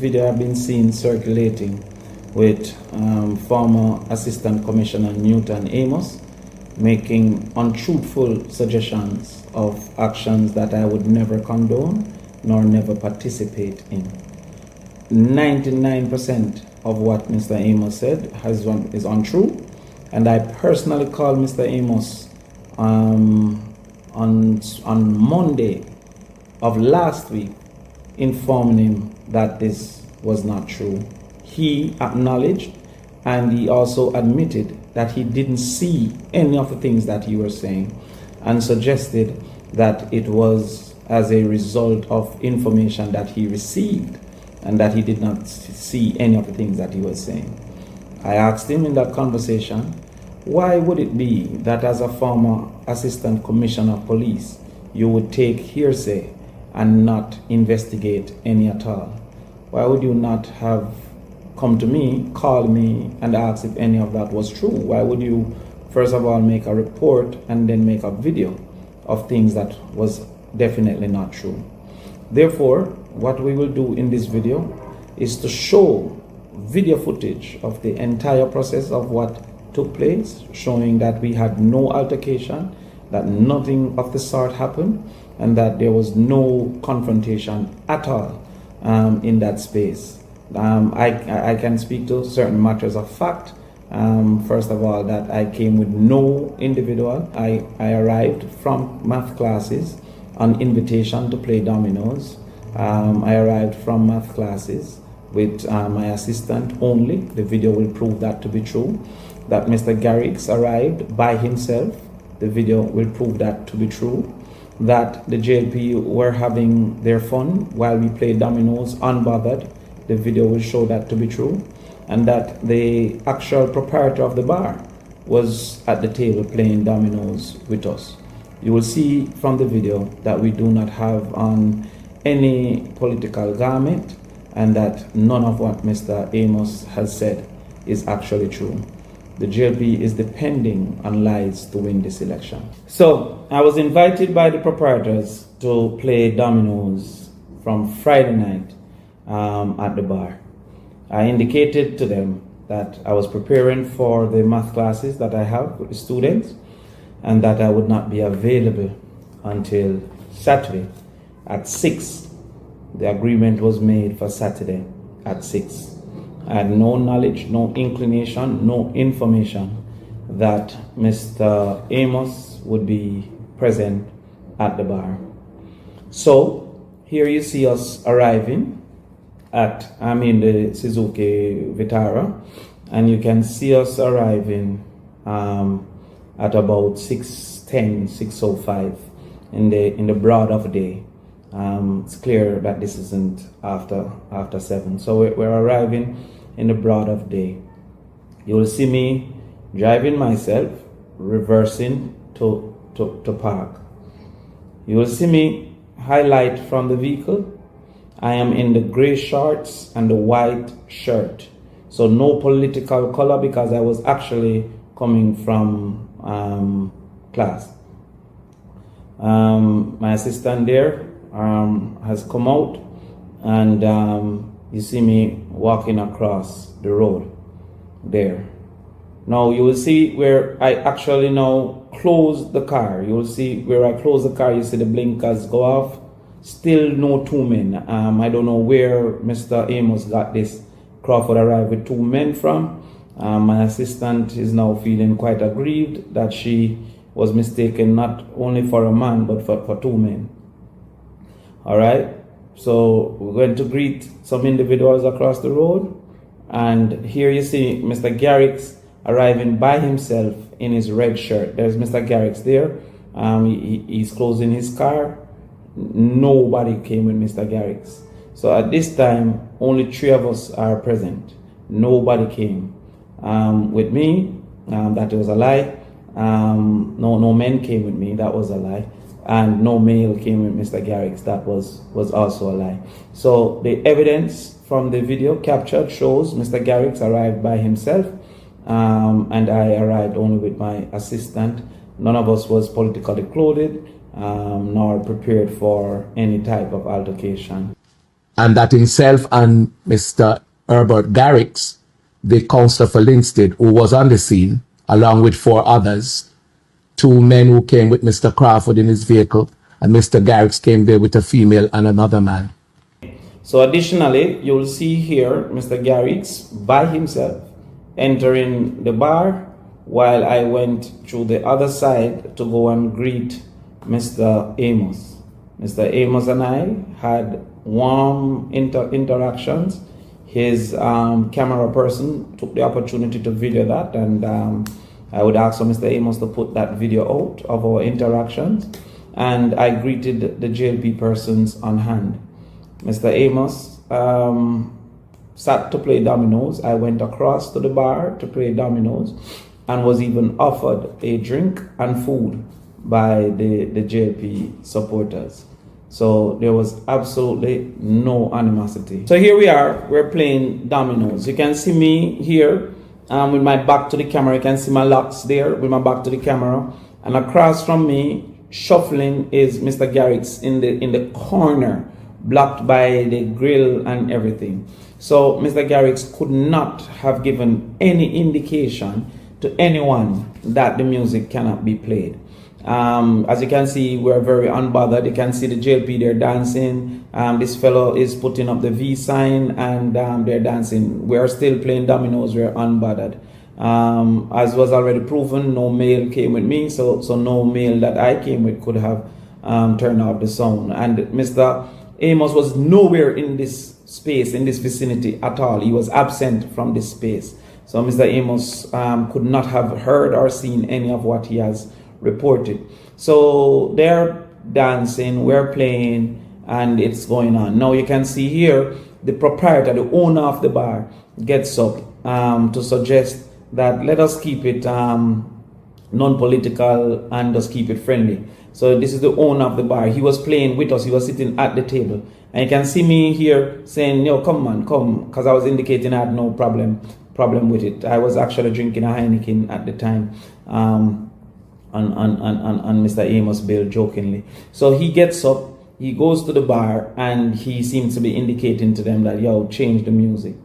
video I've been seeing circulating with former Assistant Commissioner Newton Amos making untruthful suggestions of actions that I would never condone nor never participate in. 99% of what Mr. Amos said is untrue, and I personally called Mr. Amos on Monday of last week, informing him that this was not true. He acknowledged and he also admitted that he didn't see any of the things that you were saying, and suggested that it was as a result of information that he received and that he did not see any of the things that he was saying. I asked him in that conversation, why would it be that as a former Assistant Commissioner of Police, you would take hearsay and not investigate any at all? Why would you not have come to me, call me, and ask if any of that was true? Why would you, first of all, make a report and then make a video of things that was definitely not true? Therefore, what we will do in this video is to show video footage of the entire process of what took place, showing that we had no altercation, that nothing of the sort happened, and that there was no confrontation at all in that space. I can speak to certain matters of fact. First of all, that I came with no individual. I arrived from math classes on invitation to play dominoes. I arrived from math classes with my assistant only. The video will prove that to be true. That Mr. Garrix arrived by himself. The video will prove that to be true. That the JLP were having their fun while we played dominoes unbothered. The video will show that to be true. And that the actual proprietor of the bar was at the table playing dominoes with us. You will see from the video that we do not have on any political garment, and that none of what Mr. Amos has said is actually true. The JLP is depending on lies to win this election. So I was invited by the proprietors to play dominoes from Friday night at the bar. I indicated to them that I was preparing for the math classes that I have with the students, and that I would not be available until Saturday at 6. The agreement was made for Saturday at 6. I had no knowledge, no inclination, no information that Mr. Amos would be present at the bar. So here you see us arriving I'm in the Suzuki Vitara, and you can see us arriving at about 6:10, 6:05 in the broad of day. It's clear that this isn't after 7. So we're arriving in the broad of day. You will see me driving myself, reversing to park. You will see me highlight from the vehicle. I am in the gray shorts and the white shirt. So no political color, because I was actually coming from class. My assistant there has come out, and you see me walking across the road there. Now you will see where I actually now close the car. You will see where I close the car, you see the blinkers go off. Still no 2 men. I don't know where Mr. Amos got this Crawford arrived with 2 men from. My assistant is now feeling quite aggrieved that she was mistaken not only for a man but for 2 men. All right, so we're going to greet some individuals across the road, and here you see Mr. Garrix arriving by himself in his red shirt. There's Mr. Garrix there. He's closing his car. Nobody came with Mr. Garrix. So at this time, only 3 of us are present. Nobody came with me. That was a lie. No men came with me. That was a lie. And no male came with Mr. Garrix. That was also a lie. So the evidence from the video captured shows Mr. Garrix arrived by himself, and I arrived only with my assistant. None of us was politically clothed, nor prepared for any type of altercation. and that himself and Mr. Herbert Garrix, the counsellor for Linstead, who was on the scene, along with 4 others, 2 men who came with Mr. Crawford in his vehicle, and Mr. Garrix came there with a female and another man. So additionally, you'll see here Mr. Garrix by himself entering the bar while I went through the other side to go and greet Mr. Amos. Mr. Amos and I had warm interactions. His camera person took the opportunity to video that, and I would ask for Mr. Amos to put that video out of our interactions, and I greeted the JLP persons on hand. Mr. Amos sat to play dominoes. I went across to the bar to play dominoes and was even offered a drink and food by the JLP supporters. So there was absolutely no animosity. So here we are, we're playing dominoes. You can see me here with my back to the camera. You can see my locks there with my back to the camera. And across from me, shuffling, is Mr. Garrix in the corner, blocked by the grill and everything. So Mr. Garrix could not have given any indication to anyone that the music cannot be played. As you can see, we're very unbothered. You can see the JLP, they're dancing. This fellow is putting up the V sign, and they're dancing. We're still playing dominoes, we're unbothered. As was already proven, no male came with me, so no male that I came with could have turned off the sound. And Mr. Amos was nowhere in this space, in this vicinity at all. He was absent from this space. So Mr. Amos could not have heard or seen any of what he has reported. So they're dancing, we're playing, and it's going on. Now you can see here, the proprietor, the owner of the bar, gets up to suggest that let us keep it non-political and just keep it friendly. So this is the owner of the bar. He was playing with us. He was sitting at the table. And you can see me here saying, yo, come man, come. Because I was indicating I had no problem with it. I was actually drinking a Heineken at the time on Mr. Amos' bill, jokingly. So he gets up, he goes to the bar, and he seems to be indicating to them that, yo, change the music.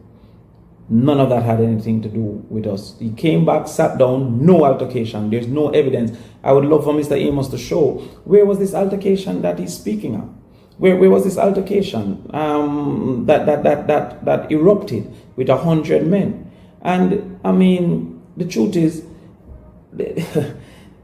None of that had anything to do with us. He came back, sat down, no altercation. There's no evidence. I would love for Mr. Amos to show where was this altercation that he's speaking of. Where was this altercation that erupted with 100 men? And I mean, the truth is,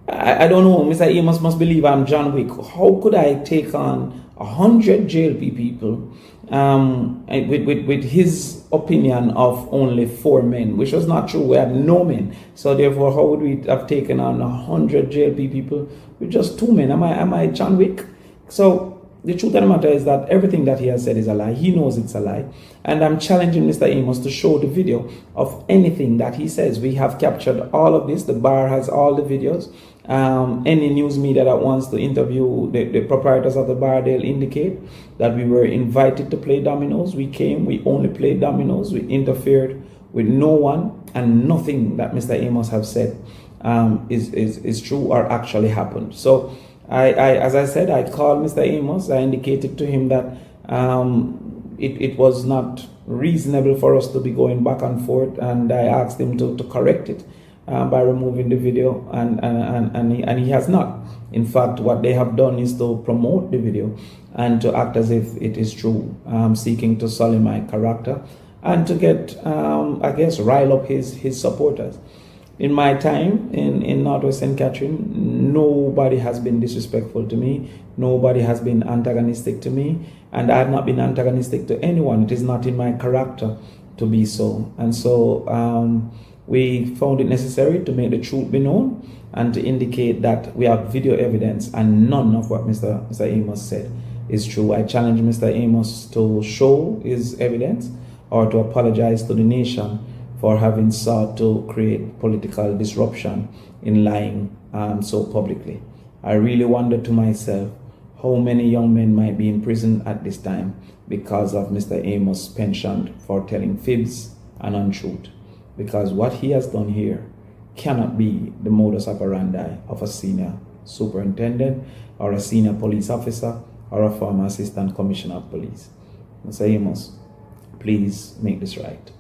I don't know. Mr. Amos must believe I'm John Wick. How could I take on 100 JLP people with his opinion of only 4 men, which was not true? We had no men. So therefore, how would we have taken on 100 JLP people with just 2 men? Am I John Wick? So the truth of the matter is that everything that he has said is a lie. He knows it's a lie. And I'm challenging Mr. Amos to show the video of anything that he says. We have captured all of this. The bar has all the videos. Any news media that wants to interview the proprietors of the bar, they'll indicate that we were invited to play dominoes. We came, we only played dominoes. We interfered with no one, and nothing that Mr. Amos have said is true or actually happened. So as I said, I called Mr. Amos. I indicated to him that it was not reasonable for us to be going back and forth, and I asked him to correct it by removing the video, and he has not. In fact, what they have done is to promote the video and to act as if it is true, seeking to sully my character and to get, I guess, rile up his supporters. In my time in Northwest St. Catherine, nobody has been disrespectful to me. Nobody has been antagonistic to me. And I have not been antagonistic to anyone. It is not in my character to be so. And so we found it necessary to make the truth be known and to indicate that we have video evidence, and none of what Mr. Amos said is true. I challenge Mr. Amos to show his evidence or to apologize to the nation for having sought to create political disruption in lying so publicly. I really wonder to myself how many young men might be in prison at this time because of Mr. Amos' penchant for telling fibs and untruth. Because what he has done here cannot be the modus operandi of a senior superintendent or a senior police officer or a former assistant commissioner of police. I say you must please make this right.